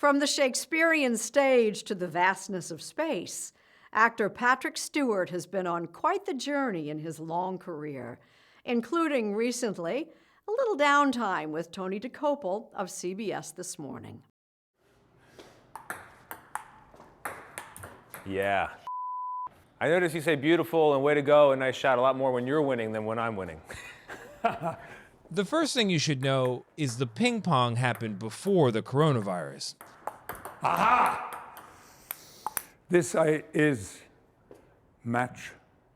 From the Shakespearean stage to the vastness of space, actor Patrick Stewart has been on quite the journey in his long career, including recently a little downtime with Tony Dokoupil of CBS This Morning. Yeah. I notice you say beautiful and way to go and nice shot a lot more when you're winning than when I'm winning. The first thing you should know is the ping pong happened before the coronavirus. Aha! This is match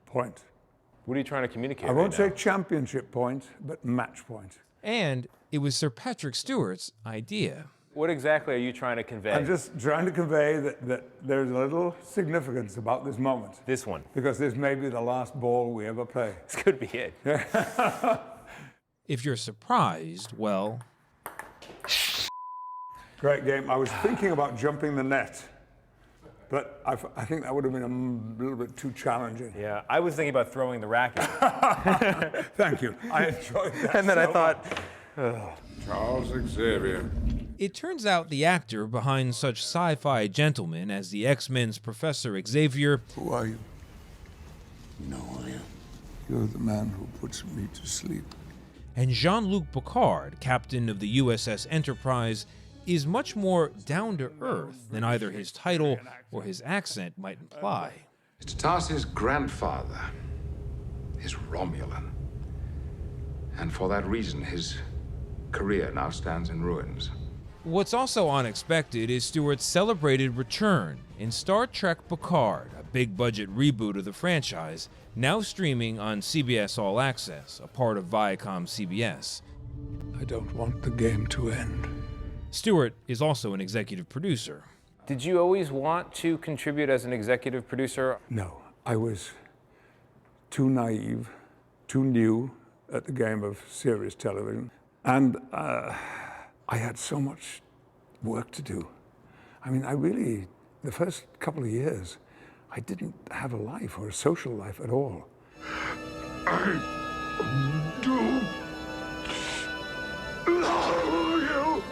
point. What are you trying to communicate? I won't right say championship point, but match point. And it was Sir Patrick Stewart's idea. What exactly are you trying to convey? I'm just trying to convey that there's a little significance about this moment. This one. Because this may be the last ball we ever play. This could be it. If you're surprised, well... Great game. I was thinking about jumping the net, but I think that would have been a little bit too challenging. Yeah, I was thinking about throwing the racket. Thank you. I enjoyed that. And then so I thought, Charles Xavier. It turns out the actor behind such sci-fi gentlemen as the X-Men's Professor Xavier... Who are you? You know who I am. You're the man who puts me to sleep. And Jean Luc Picard, captain of the USS Enterprise, is much more down-to-earth than either his title or his accent might imply. Mr. Tarsy's grandfather is Romulan. And for that reason, his career now stands in ruins. What's also unexpected is Stewart's celebrated return in Star Trek Picard, a big-budget reboot of the franchise, now streaming on CBS All Access, a part of Viacom CBS. I don't want the game to end. Stewart is also an executive producer. did you always want to contribute as an executive producer? No, I was too naive, too new at the game of series television. And I had so much work to do. I mean, the first couple of years, I didn't have a life or a social life at all. I do love you.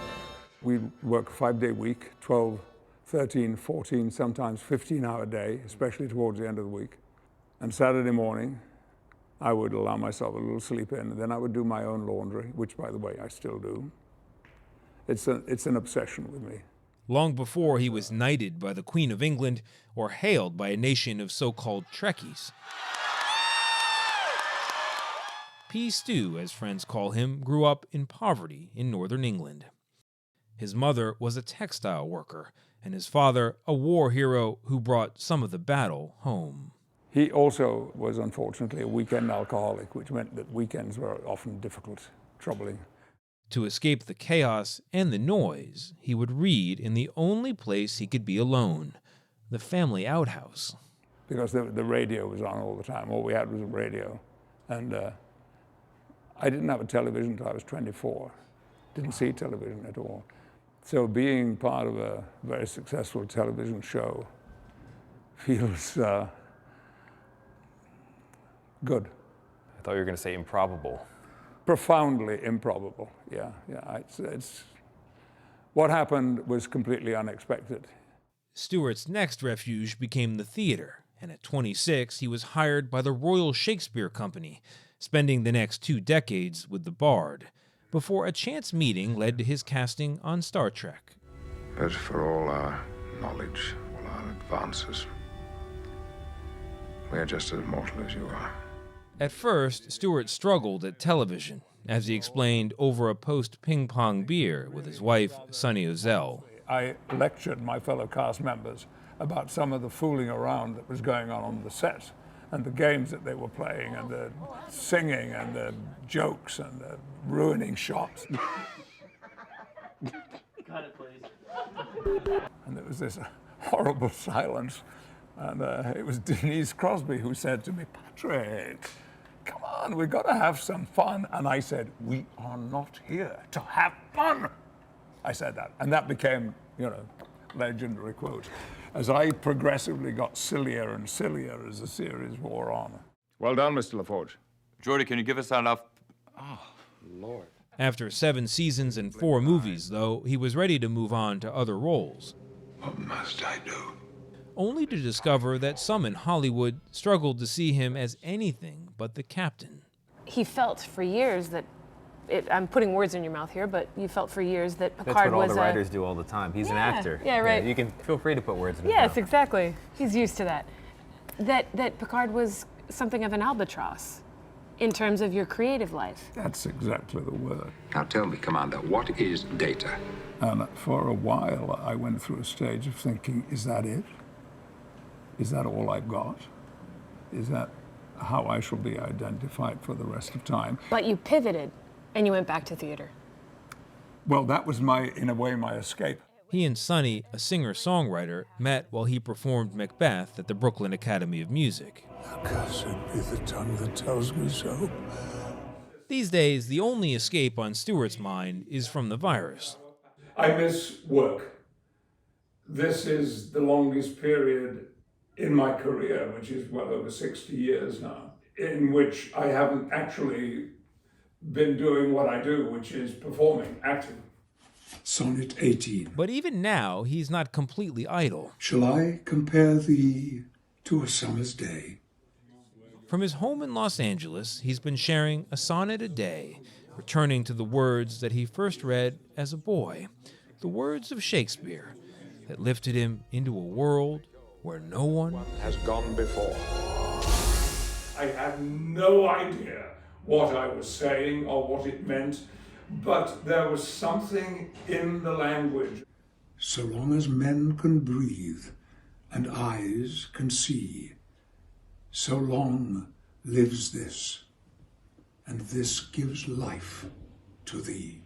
We work a 5-day week, 12, 13, 14, sometimes 15-hour day, especially towards the end of the week. And Saturday morning, I would allow myself a little sleep in, and then I would do my own laundry, which, by the way, I still do. It's an obsession with me. Long before he was knighted by the Queen of England or hailed by a nation of so-called Trekkies. P. Stew, as friends call him, grew up in poverty in northern England. His mother was a textile worker, and his father a war hero who brought some of the battle home. He also was, unfortunately, a weekend alcoholic, which meant that weekends were often difficult, troubling. To escape the chaos and the noise, he would read in the only place he could be alone, the family outhouse. Because the radio was on all the time. All we had was a radio. And I didn't have a television until I was 24. Didn't see television at all. So being part of a very successful television show feels good. I thought you were going to say improbable. Profoundly improbable, yeah. It's what happened was completely unexpected. Stewart's next refuge became the theater, and at 26, he was hired by the Royal Shakespeare Company, spending the next 2 decades with the Bard, before a chance meeting led to his casting on Star Trek. But for all our knowledge, all our advances, we are just as mortal as you are. At first, Stewart struggled at television, as he explained over a post-ping-pong beer with his wife, Sunny Ozell. I lectured my fellow cast members about some of the fooling around that was going on the set, and the games that they were playing, and the singing, and the jokes, and the ruining shots. Cut it, please. And there was this horrible silence, and it was Denise Crosby who said to me, "Patrick, come on, we've got to have some fun." And I said, "We are not here to have fun." I said that, and that became, legendary quote, as I progressively got sillier and sillier as the series wore on. Well done, Mr. LaForge. Jordy, can you give us enough? Oh, Lord. After 7 seasons and 4 movies, though, he was ready to move on to other roles. What must I do? Only to discover that some in Hollywood struggled to see him as anything but the captain. He felt for years that, I'm putting words in your mouth here, but you felt for years that Picard That's what all was the writers do all the time. He's an actor. Yeah, right. You can feel free to put words in his Yes, mouth. exactly. He's used to that. That Picard was something of an albatross in terms of your creative life. That's exactly the word. Now tell me, Commander, what is data? And for a while, I went through a stage of thinking, is that it? Is that all I've got? Is that how I shall be identified for the rest of time? But you pivoted and you went back to theater. Well, that was in a way, my escape. He and Sonny, a singer-songwriter, met while he performed Macbeth at the Brooklyn Academy of Music. Cursed be the tongue that tells me so. These days, the only escape on Stewart's mind is from the virus. I miss work. This is the longest period in my career, which is well over 60 years now, in which I haven't actually been doing what I do, which is performing, acting. Sonnet 18. But even now, he's not completely idle. Shall I compare thee to a summer's day? From his home in Los Angeles, he's been sharing a sonnet a day, returning to the words that he first read as a boy, the words of Shakespeare that lifted him into a world where no one Has gone before. I had no idea what I was saying or what it meant, but there was something in the language. So long as men can breathe and eyes can see, so long lives this, and this gives life to thee.